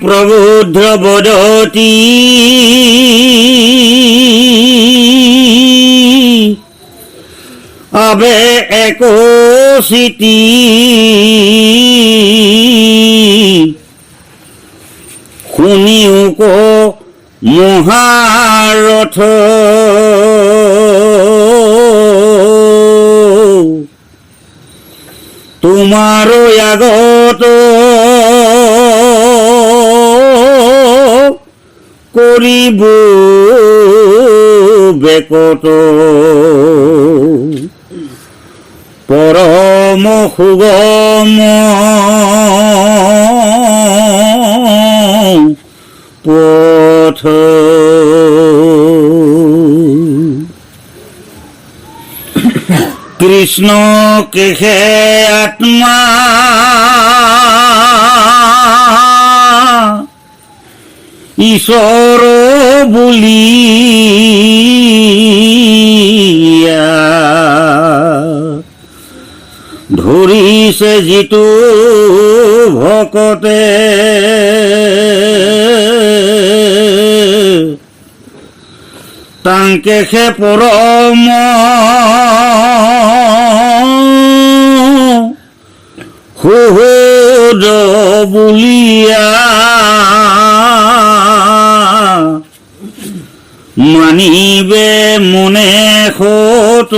प्रबुद्ध बदती अबे एको सिटी শুনিও কো মহারথ তোমারো আগত করিব বেকত পরম সুগম পথ কৃষ্ণ কেহে আত্মা ঈশ্বর বুলিয়া ধৰিছে যিটো ভকতে তাংকে সে পৰম সুহৃদ বুলিয়া মানিবে মনে সত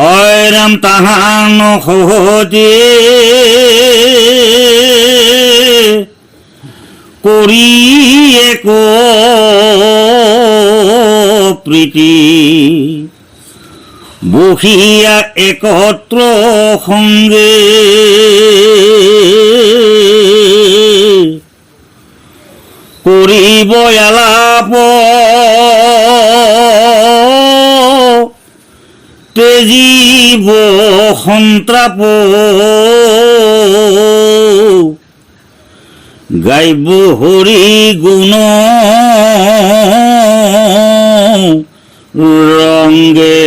অয়ৰাম তাহান সহজে কৰি এক প্ৰীতি বহিয়া একত্ৰ সংগে কৰিব আলাপ তেজিব সন্ত্ৰাপ গাইব হৰি গুণ ৰংগে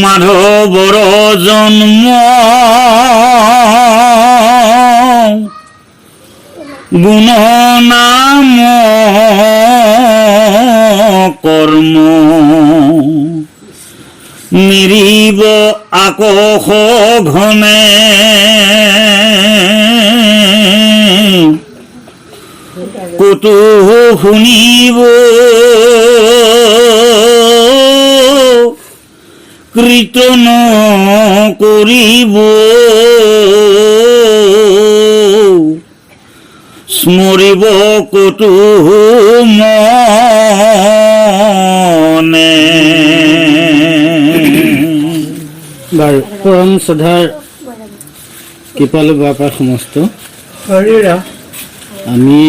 মাধৱৰ জন্ম গুণ নাম কৰ্ম নিৰিব আকশ ঘনে কতো শুনিব কীৰ্তন কৰিব স্মৰিব কতো মনে। বাৰু পৰম শ্ৰদ্ধাৰ কৃপালু বাপা সমস্ত হৰিৰা আমি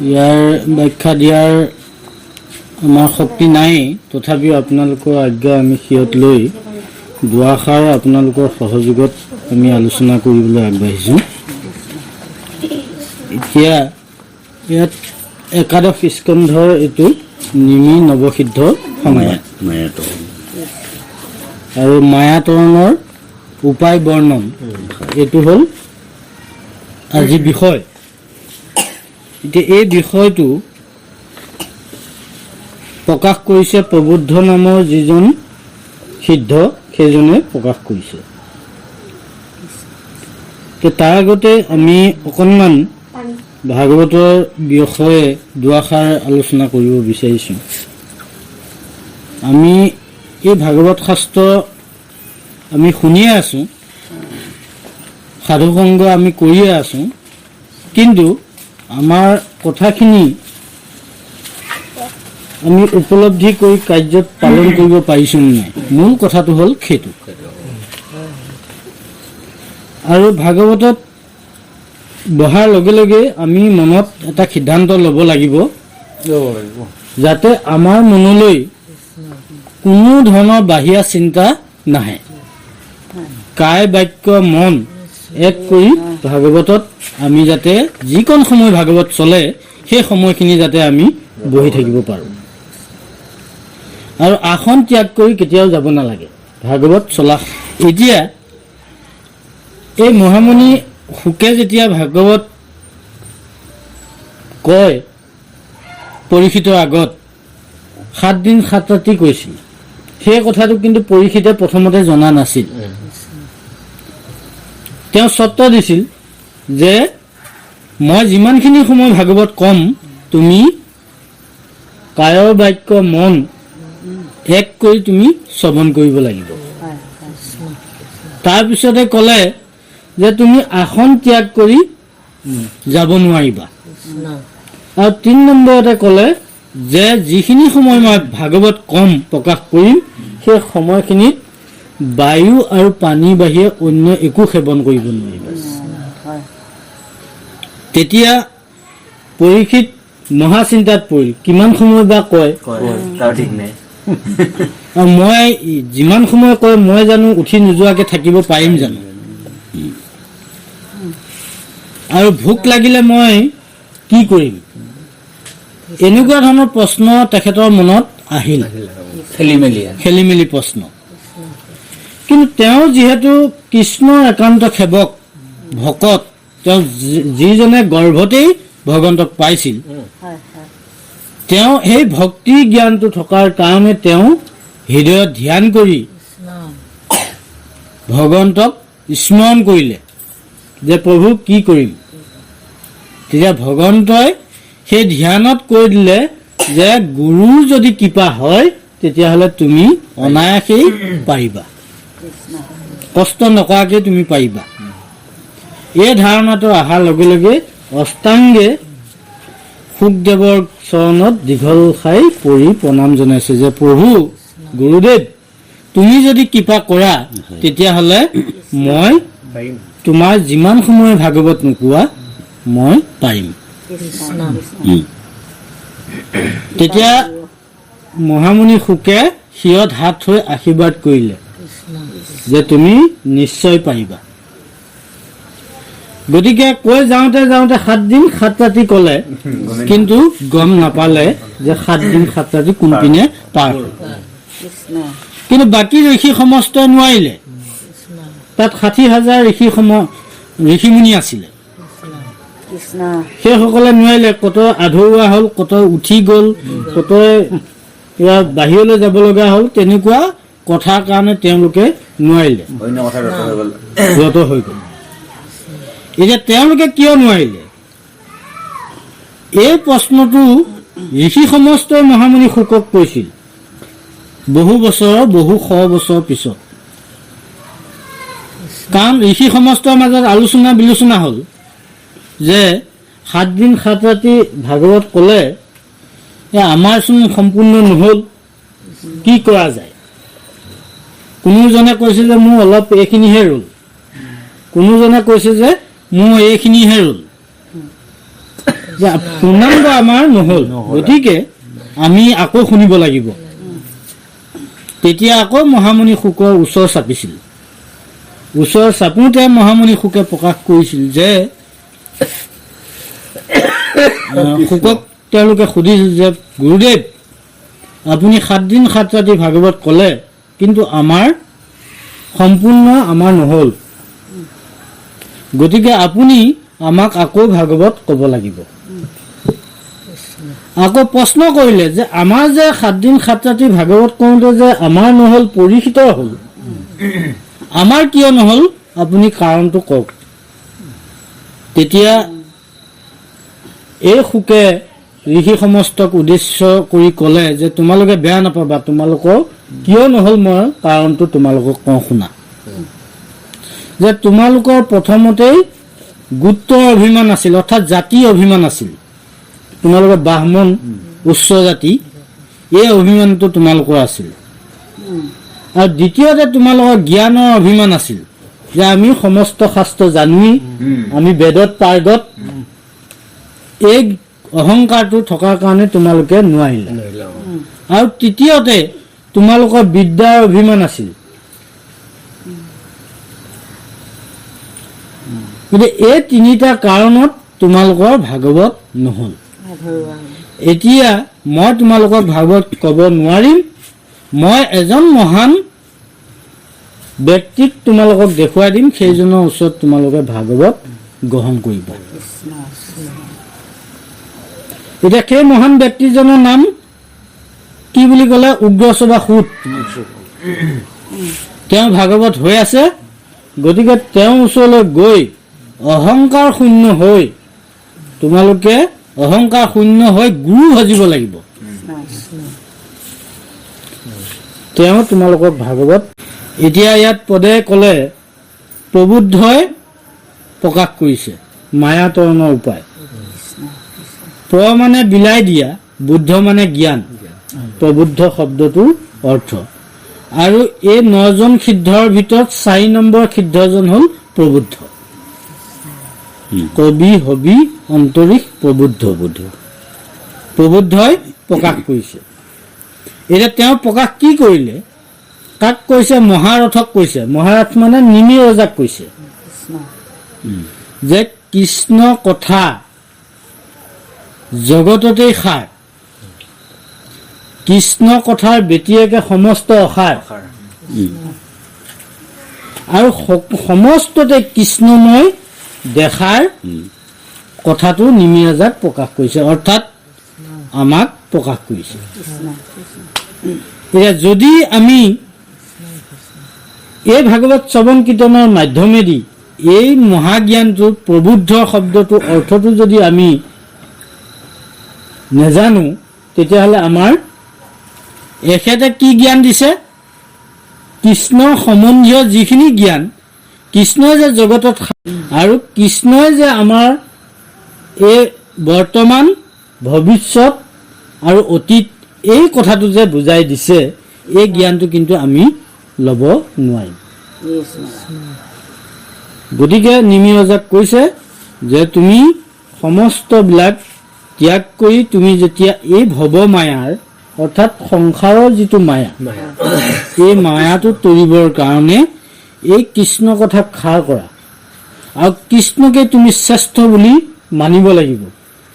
ইয়াৰ ব্যাখ্যা দিয়াৰ আমাৰ শক্তি নাই, তথাপিও আপোনালোকৰ আজ্ঞা আমি সিহঁত লৈ দুআষাৰ আপোনালোকৰ সহযোগত আমি আলোচনা কৰিবলৈ আগবাঢ়িছোঁ। এতিয়া ইয়াত একাদশ স্কন্ধৰ এইটো নিমি নৱসিদ্ধ সময় আৰু মায়াতৰণৰ উপায় বৰ্ণন, এইটো হ'ল আজি বিষয়। এতিয়া এই বিষয়টো প্ৰকাশ কৰিছে প্ৰবুদ্ধ নামৰ যিজন সিদ্ধ, সেইজনে প্ৰকাশ কৰিছে। তাৰ আগতে আমি অকণমান ভাগৱতৰ বিষয়ে দুআষাৰ আলোচনা কৰিব বিচাৰিছোঁ। আমি এই ভাগৱত শাস্ত্ৰ আমি শুনিয়ে আছোঁ, সাধুসংগ আমি কৰিয়ে আছোঁ, কিন্তু আমাৰ কথাখিনি আমি উপলব্ধি কৰি কাৰ্যত পালন কৰিব পাৰিছোঁ নাই, মূল কথাটো হ'ল সেইটো। আৰু ভাগৱতত বহাৰ লগে লগে আমি মনত এটা সিদ্ধান্ত ল'ব লাগিব যাতে আমাৰ মনলৈ কোনো ধৰণৰ বাহিৰা চিন্তা নাহে। কায় বাক্য মন এক কৰি ভাগৱতত আমি যাতে যিকণ সময় ভাগৱত চলে সেই সময়খিনি যাতে আমি বহি থাকিব পাৰোঁ আৰু আসন ত্যাগ কৰি কেতিয়াও যাব নালাগে ভাগৱত চলা। এতিয়া এই মহামুনি শুকে যেতিয়া ভাগৱত কয় পৰীক্ষিতৰ আগত 7 দিন 7 ৰাতি কৈছিল, সেই কথাটো কিন্তু পৰীক্ষিতে প্ৰথমতে জনা নাছিল। তেওঁ চৰ্ত দিছিল যে মই যিমানখিনি সময় ভাগৱত কম তুমি কায়ৰ বাক্য মন এক কৰি তুমি শ্ৰৱণ কৰিব লাগিব। তাৰপিছতে ক'লে যে তুমি আসন ত্যাগ কৰি যাব নোৱাৰিবা। আৰু 3 নম্বৰতে ক'লে যে যিখিনি সময় মই ভাগৱত কম প্ৰকাশ কৰিম সেই সময়খিনিত বায়ু আৰু পানী বাহিৰে অন্য একো সেৱন কৰিব নোৱাৰিবা। তেতিয়া পৰীক্ষিত মহাচিন্তাত পৰিল, কিমান সময় বা কয় আৰু মই যিমান সময় কয় মই জানো উঠি নোযোৱাকৈ থাকিব পাৰিম জানো, আৰু ভোক লাগিলে মই কি কৰিম, এনেকুৱা ধৰণৰ প্ৰশ্ন তেখেতৰ মনত আহিল, খেলি মেলি প্ৰশ্ন। কিন্তু তেওঁ যিহেতু কৃষ্ণৰ একান্ত সেৱক ভকত, তেওঁ যিজনে গৰ্ভতেই ভগৱন্তক পাইছিল, তেওঁ সেই ভক্তি জ্ঞানটো থকাৰ কাৰণে তেওঁ হৃদয়ত ধ্যান কৰি ভগৱন্তক স্মৰণ কৰিলে যে প্ৰভু কি কৰিম। তেতিয়া ভগৱন্তই সেই ধ্যানত কৈ দিলে যে গুৰুৰ যদি কৃপা হয় তেতিয়াহ'লে তুমি অনায়াসেই পাৰিবা, কষ্ট নকৰাকৈ তুমি পাৰিবা। এই ধাৰণাটো অহাৰ লগে লগে অষ্টাংগে শুকদেৱৰ চৰণত দীঘল খাই পৰি প্ৰণাম জনাইছে যে প্ৰভু গুৰুদেৱ তুমি যদি কৃপা কৰা তেতিয়াহ'লে মই তোমাৰ যিমান সময় ভাগৱত নোকোৱা মই পাৰিম। তেতিয়া মহামুনি শুকে শিৰত হাত থৈ আশীৰ্বাদ কৰিলে যে তুমি নিশ্চয় পাৰিবা। গতিকে কৈ যাওঁতে যাওঁতে 7 দিন 7 ৰাতি ক'লে, কিন্তু গম নাপালে যে 7 দিন 7 ৰাতি কোনপিনে পাৰ হ'ল। কিন্তু বাকী ঋষি সমস্তই নোৱাৰিলে। তাত 60,000 ঋষিমুনি আছিলে, সেইসকলে নোৱাৰিলে। কত আধৰুৱা হ'ল, কত উঠি গ'ল, কত বাহিৰলৈ যাব লগা হ'ল। তেনেকুৱা কথাৰ কাৰণে তেওঁলোকে নোৱাৰিলে, ব্ৰত হৈ গ'ল। এতিয়া তেওঁলোকে কিয় নোৱাৰিলে, এই প্ৰশ্নটো ঋষি সমস্তই মহামুনি শুকক কৈছিল বহু শ বছৰ পিছত। কাৰণ ঋষি সমষ্টৰ মাজত আলোচনা বিলোচনা হ'ল যে 7 দিন 7 ৰাতি ভাগৱত ক'লে আমাৰচোন সম্পূৰ্ণ নহ'ল, কি কৰা যায়। কোনোজনে কৈছে যে মোৰ অলপ এইখিনিহে ৰ'ল, কোনোজনে কৈছে যে মোৰ এইখিনিহে ৰ'ল, পূৰ্ণাংগ আমাৰ নহ'ল, গতিকে আমি আকৌ শুনিব লাগিব। তেতিয়া আকৌ মহামুনি শুকৰ ওচৰ চাপিছিল। ওচৰ চাপোঁতে মহামুনি শুকে প্ৰকাশ কৰিছিল যে শুকক তেওঁলোকে সুধিছিল যে গুৰুদেৱ আপুনি 7 দিন 7 ৰাতি ভাগৱত ক'লে, কিন্তু আমাৰ সম্পূৰ্ণ আমাৰ নহ'ল, গতিকে আপুনি আমাক আকৌ ভাগৱত ক'ব লাগিব। আকৌ প্ৰশ্ন কৰিলে যে আমাৰ যে 7 দিন 7 ৰাতি ভাগৱত কওঁতে যে আমাৰ নহ'ল, পৰীক্ষিতৰ হ'ল, আমাৰ কিয় নহ'ল আপুনি কাৰণটো কওক। তেতিয়া এই শুকে ঋষি সমস্তক উদ্দেশ্য কৰি ক'লে যে তোমালোকে বেয়া নাপাবা, তোমালোকৰ কিয় নহ'ল মই কাৰণটো তোমালোকক কওঁ শুনা। যে তোমালোকৰ প্ৰথমতেই গোত্ৰৰ অভিমান আছিল, অৰ্থাৎ জাতিৰ অভিমান আছিল। তোমালোকৰ ব্ৰাহ্মণ উচ্চ জাতি, এই অভিমানটো তোমালোকৰ আছিল। আৰু দ্বিতীয়তে তোমালোকৰ জ্ঞানৰ অভিমান আছিল যে আমি সমস্ত শাস্ত্ৰ জানোৱেই, আমি বেদত পাৰ্গত। এই অহংকাৰটো থকাৰ কাৰণে তোমালোকে নোৱাৰিলা। আৰু তৃতীয়তে তোমালোকৰ বিদ্যাৰ অভিমান আছিল। গতিকে এই তিনিটা কাৰণত তোমালোকৰ ভাগৱত নহ'ল। এতিয়া মই তোমালোকক ভাগৱত ক'ব নোৱাৰিম। মই এজন মহান ব্যক্তিক তোমালোকক দেখুৱাই দিম, সেইজনৰ ওচৰত তোমালোকে ভাগৱত গ্ৰহণ কৰিবা। এতিয়া সেই মহান ব্যক্তিজনৰ নাম কি বুলি ক'লে? উগ্ৰসেৱা সূত। তেওঁ ভাগৱত হৈ আছে। গতিকে তেওঁৰ ওচৰলৈ গৈ অহংকাৰ শূন্য হৈ তোমালোকে অহংকাৰ শূন্য হৈ গুৰু সাজিব লাগিব। তেওঁ তোমালোকক ভাগৱত এতিয়া ইয়াত পদে ক'লে প্ৰবুদ্ধই প্ৰকাশ কৰিছে মায়াতৰণৰ উপায়। প্ৰ মানে বিলাই দিয়া, বুদ্ধ মানে জ্ঞান, প্ৰবুদ্ধ শব্দটোৰ অৰ্থ। আৰু এই 9জন সিদ্ধৰ ভিতৰত 4 নম্বৰ সিদ্ধজন হ'ল প্ৰবুদ্ধ। কবি হবি অন্তৰীশ প্ৰবুদ্ধ বুদ্ধ। প্ৰবুদ্ধই প্ৰকাশ কৰিছে। এতিয়া তেওঁ প্ৰকাশ কি কৰিলে? কাক কৈছে? মহাৰথক কৈছে। মহাৰথ মানে নিমি ৰজাক কৈছে যে কৃষ্ণ কথা জগততেই সাৰ, কৃষ্ণ কথাৰ বেটিয়েকে সমস্ত অসাৰ, আৰু সমস্ততে কৃষ্ণময় দেখাৰ কথাটো নিমি ৰজাক প্ৰকাশ কৰিছে, অৰ্থাৎ আমাক প্ৰকাশ কৰিছে। এতিয়া যদি আমি এই ভাগৱত শ্ৰৱণ কীৰ্তনৰ মাধ্যমেদি এই মহাজ্ঞানটো প্ৰবুদ্ধ শব্দটোৰ অৰ্থটো যদি আমি নেজানো, তেতিয়াহ'লে আমাৰ এখেতে কি জ্ঞান দিছে? কৃষ্ণ সম্বন্ধীয় যিখিনি জ্ঞান, কৃষ্ণই যে জগতত আৰু কৃষ্ণই যে আমাৰ এই বৰ্তমান ভৱিষ্যত আৰু অতীত এই কথাটো যে বুজাই দিছে, এই জ্ঞানটো কিন্তু আমি ল'ব নোৱাৰিম। গতিকে নিমি ৰজাক কৈছে যে তুমি সমস্তবিলাক ত্যাগ কৰি তুমি যেতিয়া এই ভৱ মায়াৰ অৰ্থাৎ সংসাৰৰ যিটো মায়া, এই মায়াটো তৰিবৰ কাৰণে এই কৃষ্ণ কথাক খাৰ কৰা, আৰু কৃষ্ণকে তুমি শ্ৰেষ্ঠ বুলি মানিব লাগিব।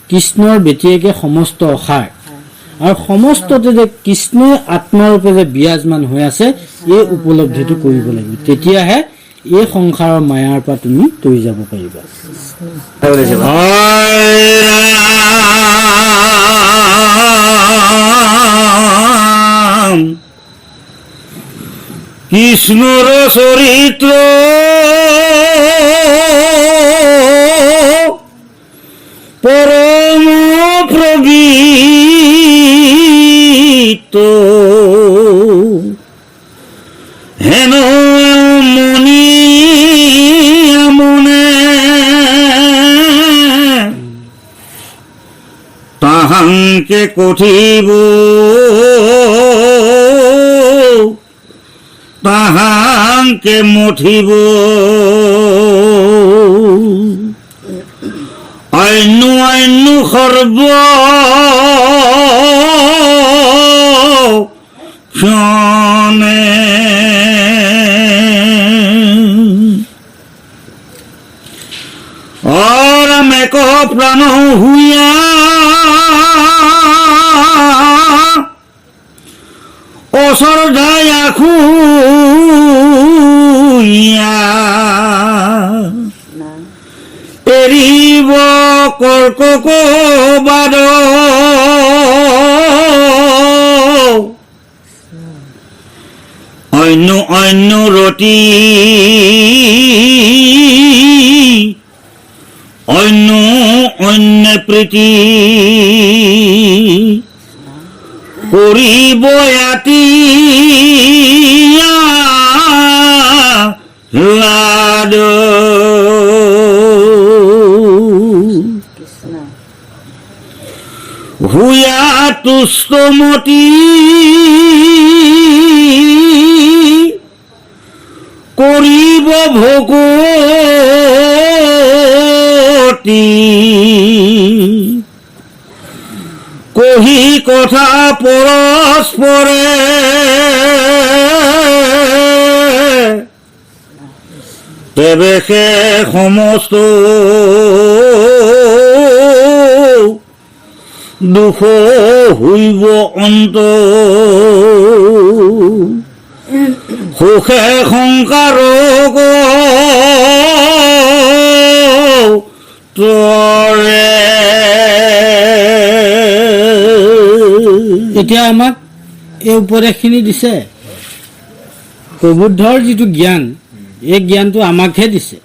কৃষ্ণৰ বেটিয়েকে সমস্ত অসাৰ, আৰু সমস্ততে যে কৃষ্ণই আত্মাৰূপে যে বিৰাজমান হৈ আছে, এই উপলব্ধিটো কৰিব লাগিব। তেতিয়াহে এই সংসাৰৰ মায়াৰ পৰা তুমি তৰি যাব পাৰিবা। কৃষ্ণৰ চৰিত্ৰ পৰম প্ৰবীত হেন মনি মনে তাহাংকে কঠিব তাহাংকে মঠিব অন্য অন্য সৰ্ব ক্ষণে অৰামেক প্ৰাণ হুয়া অশ্ৰদ্ধায় খুয়া এৰিব কৰ্কক বাদ অন্য অন্য ৰতি অন্য অন্য প্ৰীতি কৰিব আতি লাড হুয়া তুষ্টমতি কৰিব ভকতি কহি কথা পৰস্পৰে তেবে সে সমস্ত দুখ হইব অন্ত সুখে সংসাৰ তৰে। এতিয়া আমাক এই উপদেশখিনি দিছে। প্ৰবুদ্ধৰ যিটো জ্ঞান, এই জ্ঞানটো আমাকহে দিছে।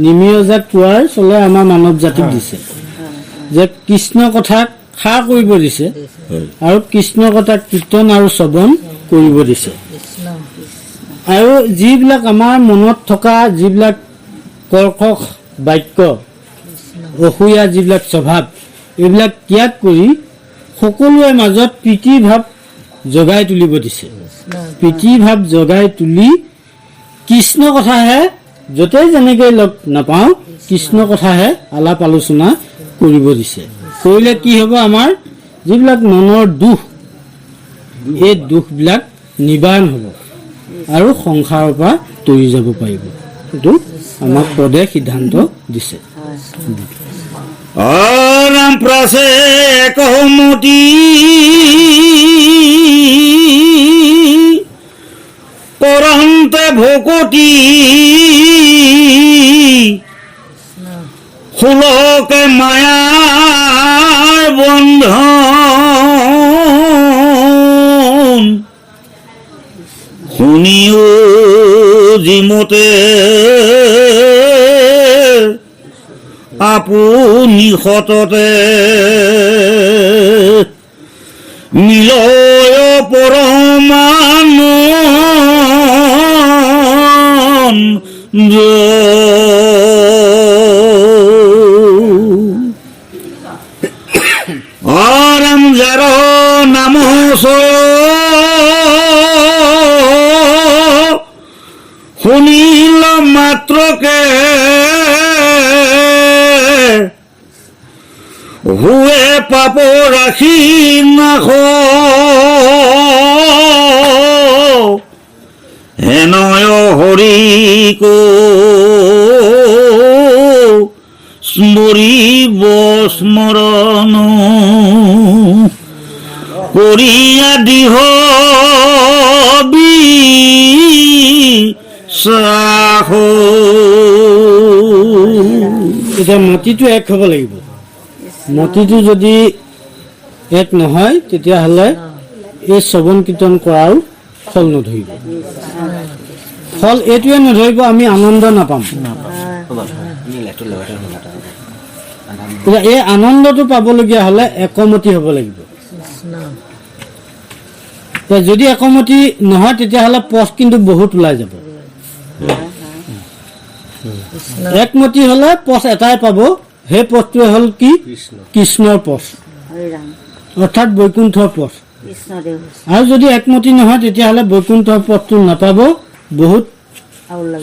নিমিয়জাত কোৱাৰ চলে আমাৰ মানৱ জাতিক দিছে যে কৃষ্ণ কথাক সাৰ কৰিব দিছে আৰু কৃষ্ণ কথা কীৰ্তন আৰু শ্ৰৱণ কৰিব দিছে। আৰু যিবিলাক আমাৰ মনত থকা যিবিলাক কৰ্কশ বাক্য, অসূয়া যিবিলাক স্বভাৱ, এইবিলাক ত্যাগ কৰি সকলোৰে মাজত প্ৰীতি ভাৱ জগাই তুলিব দিছে। প্ৰীতি ভাৱ জগাই তুলি কৃষ্ণ কথাহে য'তেই যেনেকৈ লগ নাপাওঁ কৃষ্ণ কথাহে আলাপ আলোচনা কৰিব দিছে। কৰিলে কি হ'ব, আমাৰ যিবিলাক মনৰ দুখ, এই দুখবিলাক নিবাৰণ হ'ব আৰু সংসাৰৰ পৰা তৰি যাব পাৰিব। এইটো আমাক পদে সিদ্ধান্ত দিছে। ৰাম প্ৰাসে একমতি পৰন্তে ভকতি সুলকে মায়াৰ বন্ধন শুনিও যিমতে আপুনি সততে মিলয় পৰমানন্দ আৰাম যাৰ নাম শুনিল মাত্ৰকে হুৱে পাপ ৰাখি নাখ হেনয় হৰিক স্মৰিব স্মৰণ কৰিয়া দিহ বিশ্বাস। এতিয়া মতিটো এক হ'ব লাগিব। মতিটো যদি এক নহয় তেতিয়াহ'লে এই শ্ৰৱণ কীৰ্তন কৰাও ফল নধৰিব। ফল এইটোৱে নধৰিব, আমি আনন্দ নাপাম। এতিয়া এই আনন্দটো পাবলগীয়া হ'লে একমতি হ'ব লাগিব। যদি একমতি নহয় তেতিয়াহ'লে পথ কিন্তু বহুত ওলাই যাব। একমতি হ'লে পথ এটাই পাব, সেই পথটোৱে হ'ল কি? কৃষ্ণৰ পথ, অৰ্থাৎ বৈকুণ্ঠৰ পথ। আৰু যদি একমতি নহয় তেতিয়াহ'লে বৈকুণ্ঠৰ পথটো নাপাব। বহুত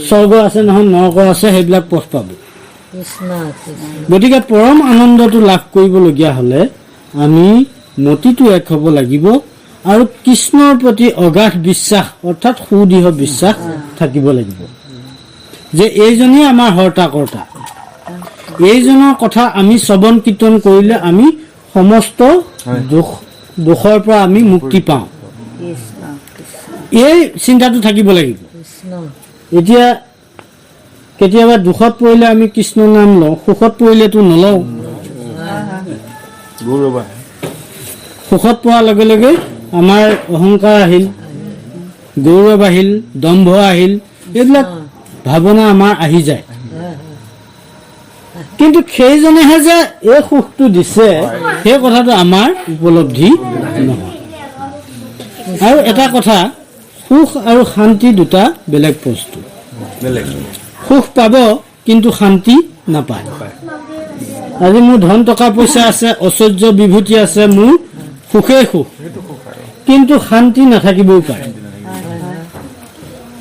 স্বৰ্গ আছে নহয়, নৰক আছে, সেইবিলাক পথ পাব। গতিকে পৰম আনন্দটো লাভ কৰিবলগীয়া হ'লে আমি মতিটো এক হ'ব লাগিব আৰু কৃষ্ণৰ প্ৰতি অগাধ বিশ্বাস অৰ্থাৎ সুদৃঢ় বিশ্বাস থাকিব লাগিব যে এইজনেই আমাৰ হৰ্তা কৰ্তা, এইজনৰ কথা আমি শ্ৰৱণ কীৰ্তন কৰিলে আমি সমস্ত দোষৰ পৰা আমি মুক্তি পাওঁ। এই চিন্তাটো থাকিব লাগিব। এতিয়া কেতিয়াবা দুখত পৰিলে আমি কৃষ্ণ নাম লওঁ, সুখত পৰিলেতো নলওঁ। সুখত পোৱাৰ লগে লগে আমাৰ অহংকাৰ আহিল, গৌৰৱ আহিল, দম্ভ আহিল, এইবিলাক ভাৱনা আমাৰ আহি যায়। কিন্তু সেইজনেহে যে এই সুখটো দিছে সেই কথাটো আমাৰ উপলব্ধি নহয়। আৰু এটা কথা, সুখ আৰু শান্তি দুটা বেলেগ বস্তু। সুখ পাব কিন্তু শান্তি নাপায়। আজি মোৰ ধন টকা পইচা আছে, ঐশ্বৰ্য বিভূতি আছে, মোৰ সুখেই সুখ, কিন্তু শান্তি নাথাকিবও পাৰে।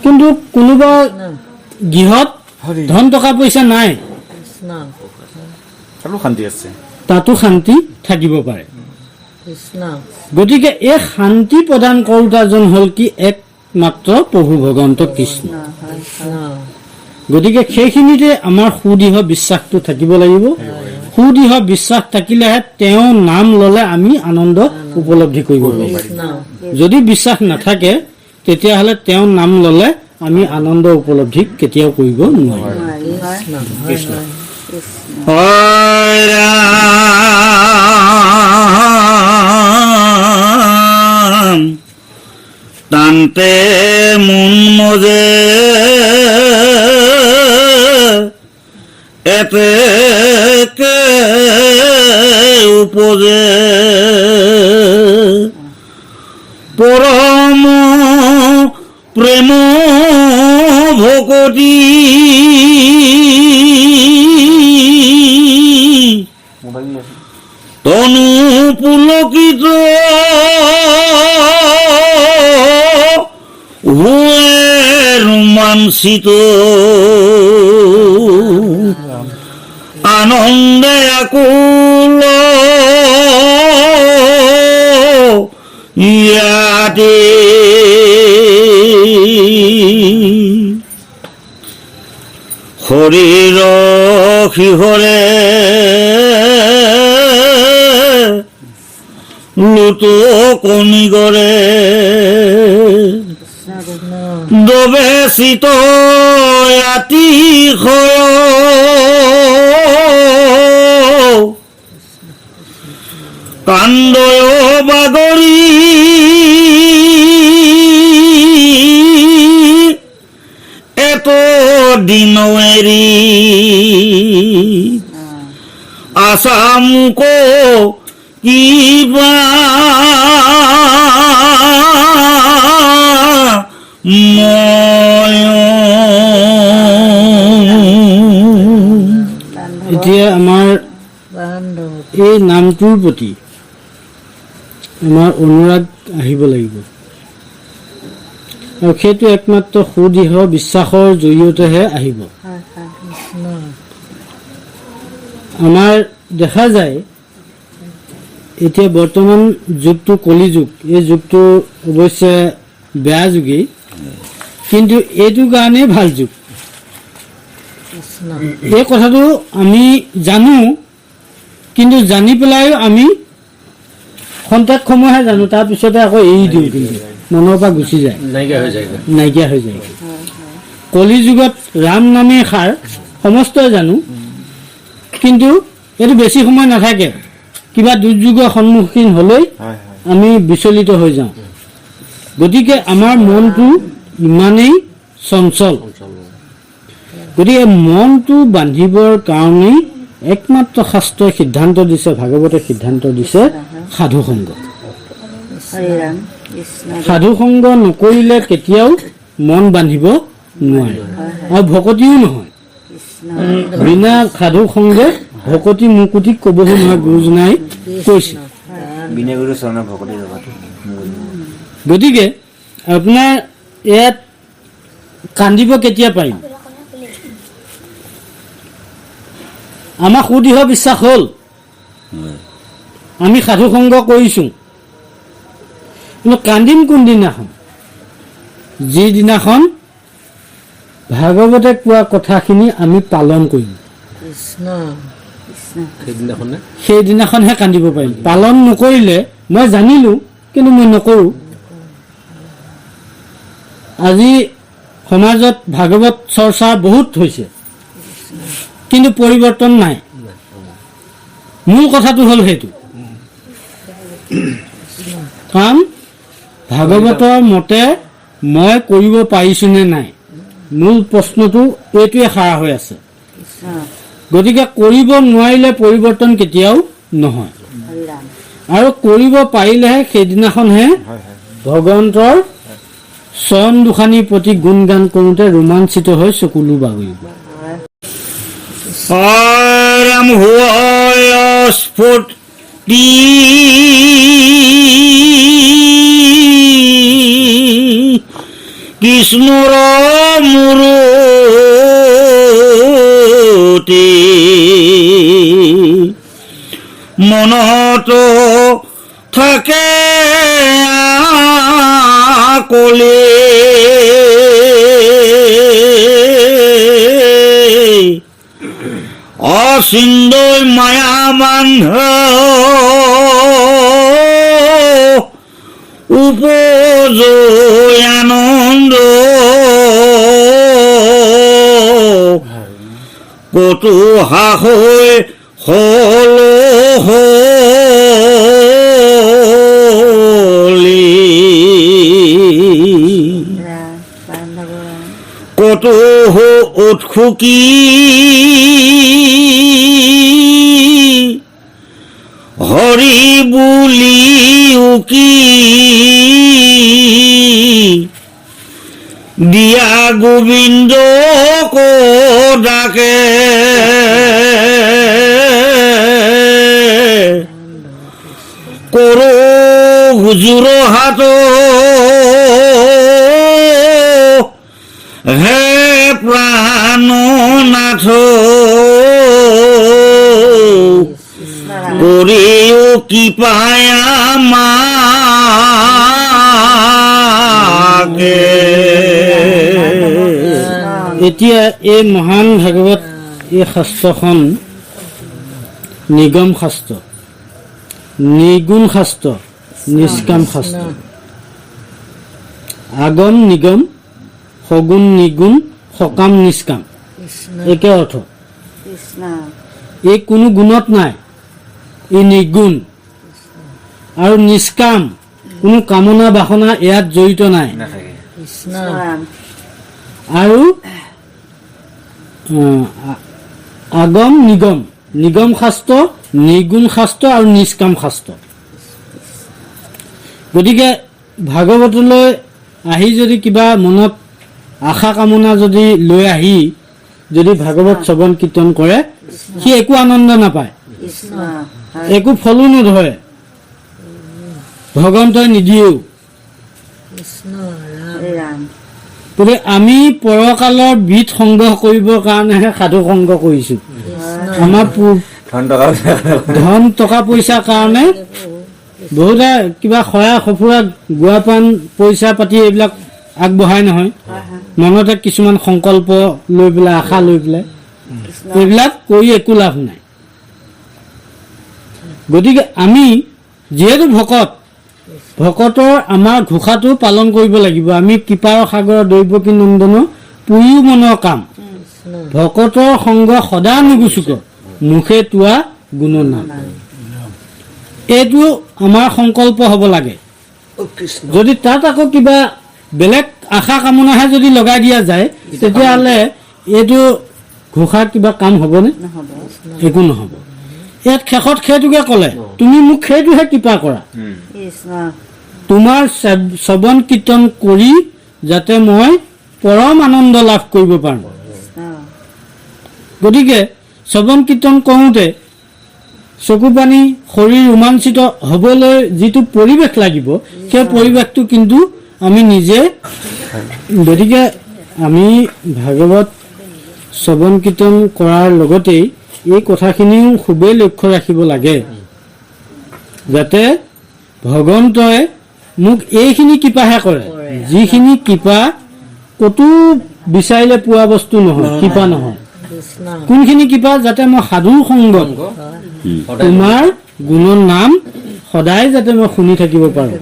কিন্তু কোনোবা গৃহত ধন টকা পইচা নাই, তাতো শান্তি থাকিব পাৰে। গতিকে এই শান্তি প্ৰদান কৰোতাজন হ'ল কি? একমাত্ৰ প্ৰভু ভগৱন্ত কৃষ্ণ। গতিকে সেইখিনিতে আমাৰ সুদৃঢ় বিশ্বাসটো থাকিব লাগিব। সুদৃঢ় বিশ্বাস থাকিলেহে তেওঁৰ নাম ল'লে আমি আনন্দ উপলব্ধি কৰিব পাৰিম। যদি বিশ্বাস নাথাকে তেতিয়াহ'লে তেওঁৰ নাম ল'লে আমি আনন্দ উপলব্ধি কেতিয়াও কৰিব নোৱাৰিম। হয় ৰাম তান্তে মন মজে এতেকে উপজে পৰম প্ৰেম ভকতি তনু পুলকিত হুয়ে ৰোমাঞ্চিত আনন্দে আকুল ইয়াতে শৰীৰ শিহৰে লুত কণিগৰে দবে চিত আতিশয় কান্দয় বাগৰি এত দিন এৰি আসামুক কিবা এতিয়া আমাৰ এই নামটোৰ প্ৰতি আমাৰ অনুৰাগ আহিব লাগিব আৰু সেইটো একমাত্ৰ সুদৃঢ় বিশ্বাসৰ জৰিয়তেহে আহিব। আমাৰ দেখা যায় এতিয়া বৰ্তমান যুগটো কলি যুগ, এই যুগটো অৱশ্যে বেয়া যুগেই, কিন্তু এইটো কাৰণেই ভাল যুগ। এই কথাটো আমি জানো, কিন্তু জানি পেলাইও আমি খন্তেক সময়হে জানো, তাৰপিছতে আকৌ এৰি দিওঁ, কিন্তু মনৰ পৰা গুচি যায়, নাইকিয়া হৈ যায়। কলি যুগত ৰাম নামেই সাৰ সমস্তই জানো, কিন্তু এইটো বেছি সময় নাথাকে, কিবা দুৰ্যোগৰ সন্মুখীন হ'লেই আমি বিচলিত হৈ যাওঁ। গতিকে আমাৰ মনটো ইমানেই চঞ্চল, গতিকে মনটো বান্ধিবৰ কাৰণেই একমাত্ৰ শাস্ত্ৰই সিদ্ধান্ত দিছে, ভাগৱতে সিদ্ধান্ত দিছে সাধু সংগ। সাধু সংগ নকৰিলে কেতিয়াও মন বান্ধিব নোৱাৰে, আৰু ভকতিও নহয়। বিনা সাধু সংগে ভকতি মুকুতি কবহি নহয়, গুৰুজনাই কৈছে। গতিকে আপোনাৰ ইয়াত কান্দিব কেতিয়া পাৰিম? আমাৰ সুদৃঢ় বিশ্বাস হ'ল, আমি সাধু সংগ কৰিছোঁ, কিন্তু কান্দিম কোনদিনাখন? যিদিনাখন ভাগৱতে কোৱা কথাখিনি আমি পালন কৰিম, সেইদিনাখনহে কান্দিব পাৰিম। পালন নকৰিলে মই জানিলোঁ কিন্তু মই নকৰোঁ। আজি সমাজত ভাগৱত চৰ্চা বহুত হৈছে, কিন্তু পৰিৱৰ্তন নাই। মূল কথাটো হ'ল সেইটো, কাৰণ ভাগৱতৰ মতে মই কৰিব পাৰিছোঁনে নাই, মূল প্ৰশ্নটো এইটোৱে খাৰা হৈ আছে। গতিকে কৰিব নোৱাৰিলে পৰিৱৰ্তন কেতিয়াও নহয়, আৰু কৰিব পাৰিলেহে সেইদিনাখনহে ভগৱন্তৰ চৰণ দুখানিৰ প্ৰতি গুণ গান কৰোঁতে ৰোমাঞ্চিত হৈ চকুলো বাগৰিব। রাম হয় স্ফুটি কৃষ্ণর মূরতি মনত থাকে কলে চিন্দৈ মায়া বান্ধ উপজৈ আনন্দ কতো হাহৈ কত উৎসুকি হৰি বুলি উকি দিয়া গোবিন্দ ডাকে কৰো হুজুৰ হাত হে প্ৰাণনাথ কৰিও কি পায়া মাকে এতিয়া এই মহান ভাগৱত এই শাস্ত্ৰখন নিগম শাস্ত্ৰ, নিগুণ শাস্ত্ৰ, নিষ্কাম শাস্ত্ৰ। আগম নিগম, সগুণ নিগুণ, সকাম নিষ্কাম, একে অৰ্থ। এই কোনো গুণত নাই, ই নিগুণ আৰু নিষ্কাম, কোনো কামনা বাসনা ইয়াত জড়িত নাই। আৰু আগম নিগম, নিগম শাস্ত্ৰ, নিগুণ শাস্ত্ৰ আৰু নিষ্কাম শাস্ত্ৰ। গতিকে ভাগৱতলৈ আহি যদি কিবা মনত আশা কামনা যদি লৈ আহি যদি ভাগৱত শ্ৰৱণ কীৰ্তন কৰে, সি একো আনন্দ নাপায়, একো ফলো নধৰে, ভগৱন্তই নিদিয়েও। গতিকে আমি পৰকালৰ বিধ সংগ্ৰহ কৰিবৰ কাৰণেহে সাধু সংগ কৰিছো। আমাৰ ধন টকা পইচাৰ কাৰণে বহুতে কিবা সয়া সফুৰা গুৱা পাণ পইচা পাতি এইবিলাক আগবঢ়াই নহয়, মনতে কিছুমান সংকল্প লৈ পেলাই, আশা লৈ পেলাই, এইবিলাক কৰি একো লাভ নাই। গতিকে আমি যিহেতু ভকতৰ আমাৰ ঘোষাটো পালন কৰিব লাগিব। আমি কৃপাৰ সাগৰ দৈৱকী নন্দন পুৰিও মনৰ কাম, ভকতৰ সংগ সদা নুগুচুক, মুখে তোৱা গুণনাম। এইটো আমাৰ সংকল্প হ'ব লাগে। যদি তাত আকৌ কিবা বেলেগ আশা কামনাহে যদি লগাই দিয়া যায়, তেতিয়াহ'লে এইটো ঘোষাত কিবা কাম হ'বনে? একো নহ'ব। ইয়াত শেষত সেইটোকে ক'লে, তুমি মোক সেইটোহে কৃপা কৰা, তোমাৰ শ্ৰৱণ কীৰ্তন কৰি যাতে মই পৰম আনন্দ লাভ কৰিব পাৰোঁ। গতিকে শ্ৰৱণ কীৰ্তন কৰোঁতে চকু পানী শৰীৰ ৰোমাঞ্চিত হ'বলৈ যিটো পৰিৱেশ লাগিব, সেই পৰিৱেশটো কিন্তু আমি নিজে। গতিকে আমি ভাগৱত শ্ৰৱণ কীৰ্তন কৰাৰ লগতেই এই কথাখিনিও খুবেই লক্ষ্য ৰাখিব লাগে, যাতে ভগৱন্তই মোক এইখিনি কৃপাহে কৰে, যিখিনি কৃপা ক'তো বিচাৰিলে পোৱা বস্তু নহয়, কৃপা নহয়। কোনখিনি কৃপা? যাতে মই সাধুৰ সংগত তোমাৰ গুণৰ নাম সদায় যাতে মই শুনি থাকিব পাৰোঁ।